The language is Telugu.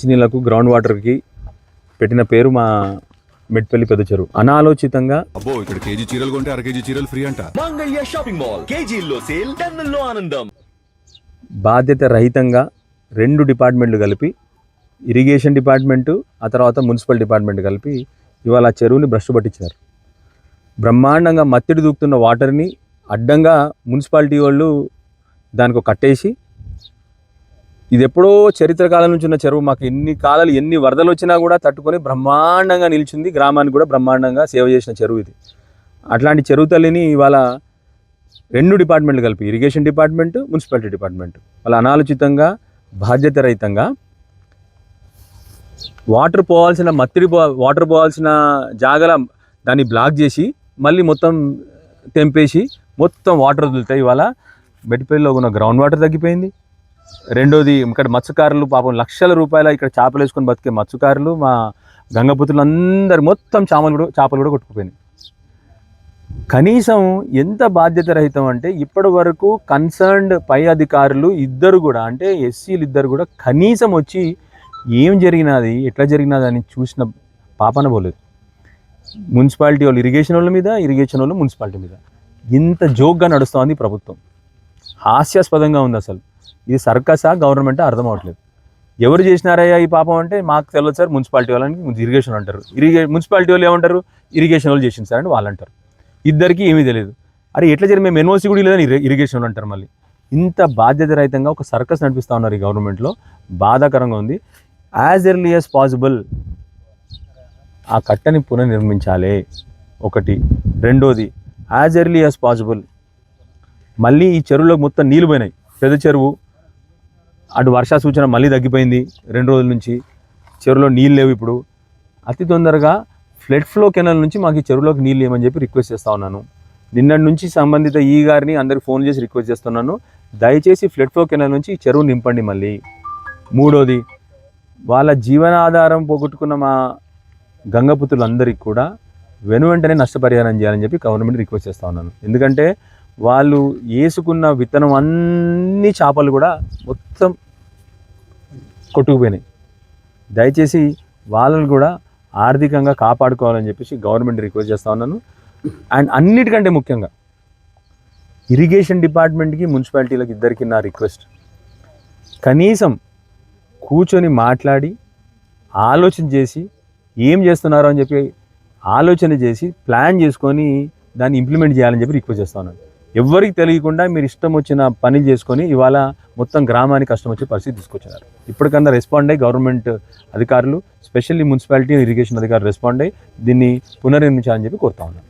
నీళ్లకు గ్రౌండ్ వాటర్కి పెట్టిన పేరు మా మెట్పల్లి పెద్ద చెరువు. అనాలోచితంగా అబ్బో ఇక్కడ కేజీ చీరలు కొంటే అర కేజీ చీరలు ఫ్రీ అంట. మంగళ్య షాపింగ్ మాల్, కేజీల్లో సేల్, టన్నుల్లో ఆనందం. బాధ్యత రహితంగా రెండు డిపార్ట్మెంట్లు కలిపి, ఇరిగేషన్ డిపార్ట్మెంటు ఆ తర్వాత మున్సిపల్ డిపార్ట్మెంట్ కలిపి ఇవాళ ఆ చెరువుని భ్రష్టు పట్టించారు. బ్రహ్మాండంగా మత్తిడి దూకుతున్న వాటర్ని అడ్డంగా మున్సిపాలిటీ వాళ్ళు దానికి కట్టేసి, ఇది ఎప్పుడో చరిత్ర కాలం నుంచి ఉన్న చెరువు, మాకు ఎన్ని కాలాలు ఎన్ని వరదలు వచ్చినా కూడా తట్టుకొని బ్రహ్మాండంగా నిలిచింది, గ్రామానికి కూడా బ్రహ్మాండంగా సేవ చేసిన చెరువు ఇది. అట్లాంటి చెరువు తల్లిని ఇవాళ రెండు డిపార్ట్మెంట్లు కలిపి, ఇరిగేషన్ డిపార్ట్మెంటు మున్సిపాలిటీ డిపార్ట్మెంటు వాళ్ళ అనాలోచితంగా బాధ్యత రహితంగా వాటర్ పోవాల్సిన జాగల దాన్ని బ్లాక్ చేసి మళ్ళీ మొత్తం తెంపేసి మొత్తం వాటర్ వదులుతాయి. ఇవాళ మెట్పల్లిలో ఉన్న గ్రౌండ్ వాటర్ తగ్గిపోయింది. రెండోది, ఇక్కడ మత్స్యకారులు పాపం లక్షల రూపాయల ఇక్కడ చేపలు వేసుకొని బతికే మత్స్యకారులు, మా గంగపుత్రులు అందరు మొత్తం చేపలు కూడా కొట్టుకుపోయినాయి. కనీసం ఎంత బాధ్యత రహితం అంటే ఇప్పటి వరకు కన్సర్న్డ్ పై అధికారులు ఇద్దరు కూడా, అంటే ఎస్సీలు ఇద్దరు కూడా కనీసం వచ్చి ఏం జరిగినది ఎట్లా జరిగినది అని చూసిన పాపన పోలేదు. మున్సిపాలిటీ వాళ్ళు ఇరిగేషన్ వాళ్ళ మీద, ఇరిగేషన్ వాళ్ళు మున్సిపాలిటీ మీద ఇంత జోక్గా నడుస్తుంది ప్రభుత్వం. హాస్యాస్పదంగా ఉంది. అసలు ఇది సర్కసా గవర్నమెంట్ అర్థం అవ్వట్లేదు. ఎవరు చేసినారయ్యా ఈ పాపం అంటే మాకు తెలియదు సార్, మున్సిపాలిటీ వాళ్ళని ఇరిగేషన్ అంటారు, మున్సిపాలిటీ వాళ్ళు ఏమంటారు, ఇరిగేషన్ వాళ్ళు చేసింది సార్ అని వాళ్ళు అంటారు. ఇద్దరికి ఏమీ తెలియదు. అరే ఎట్లా జరిగి మేము ఎన్ఓసి కూడా లేదని ఇరిగేషన్ వాళ్ళు అంటారు. మళ్ళీ ఇంత బాధ్యత రహితంగా ఒక సర్కస్ నడిపిస్తూ ఉన్నారు ఈ గవర్నమెంట్లో. బాధాకరంగా ఉంది. యాజ్ ఎర్లీ యాజ్ పాసిబుల్ ఆ కట్టని పునర్నిర్మించాలి ఒకటి. రెండోది, యాజ్ ఎర్లీ యాజ్ పాసిబుల్ మళ్ళీ ఈ చెరువులో మొత్తం నీళ్ళు పోయినాయి. పెద్ద చెరువు అటు వర్షా సూచన మళ్ళీ తగ్గిపోయింది 2 రోజుల నుంచి, చెరువులో నీళ్ళు లేవు. ఇప్పుడు అతి తొందరగా ఫ్లడ్ ఫ్లో కెనాల్ నుంచి మాకు ఈ చెరువులోకి నీళ్ళు ఏమని చెప్పి రిక్వెస్ట్ చేస్తూ ఉన్నాను. నిన్నటి నుంచి సంబంధిత ఈ గారిని అందరికి ఫోన్ చేసి రిక్వెస్ట్ చేస్తున్నాను, దయచేసి ఫ్లడ్ ఫ్లో కెనాల్ నుంచి ఈ చెరువు నింపండి మళ్ళీ. మూడోది, వాళ్ళ జీవనాధారం పోగొట్టుకున్న మా గంగపుత్రులందరికీ కూడా వెంటనే నష్టపరిహారం చేయాలని చెప్పి గవర్నమెంట్ రిక్వెస్ట్ చేస్తూ ఉన్నాను. ఎందుకంటే వాళ్ళు వేసుకున్న విత్తనం అన్ని చేపలు కూడా మొత్తం కొట్టుకుపోయినాయి. దయచేసి వాళ్ళని కూడా ఆర్థికంగా కాపాడుకోవాలని చెప్పేసి గవర్నమెంట్ రిక్వెస్ట్ చేస్తూ ఉన్నాను. అండ్ అన్నిటికంటే ముఖ్యంగా ఇరిగేషన్ డిపార్ట్మెంట్కి, మున్సిపాలిటీలకు ఇద్దరికి నా రిక్వెస్ట్, కనీసం కూర్చొని మాట్లాడి ఆలోచన చేసి ఏం చేస్తున్నారో అని చెప్పి ఆలోచన చేసి ప్లాన్ చేసుకొని దాన్ని ఇంప్లిమెంట్ చేయాలని చెప్పి రిక్వెస్ట్ చేస్తూ ఉన్నాను. ఎవరికి తెలియకుండా మీరు ఇష్టం వచ్చిన పని చేసుకొని ఇవాళ మొత్తం గ్రామానికి కష్టం వచ్చే పరిస్థితి తీసుకొచ్చినారు. ఇప్పటికన్నా రెస్పాండ్ అయ్యి గవర్నమెంట్ అధికారులు, స్పెషల్లీ మున్సిపాలిటీ ఇరిగేషన్ అధికారులు రెస్పాండ్ అయ్యి దీన్ని పునర్నిర్మించాలని చెప్పి కోరుతా ఉన్నాను.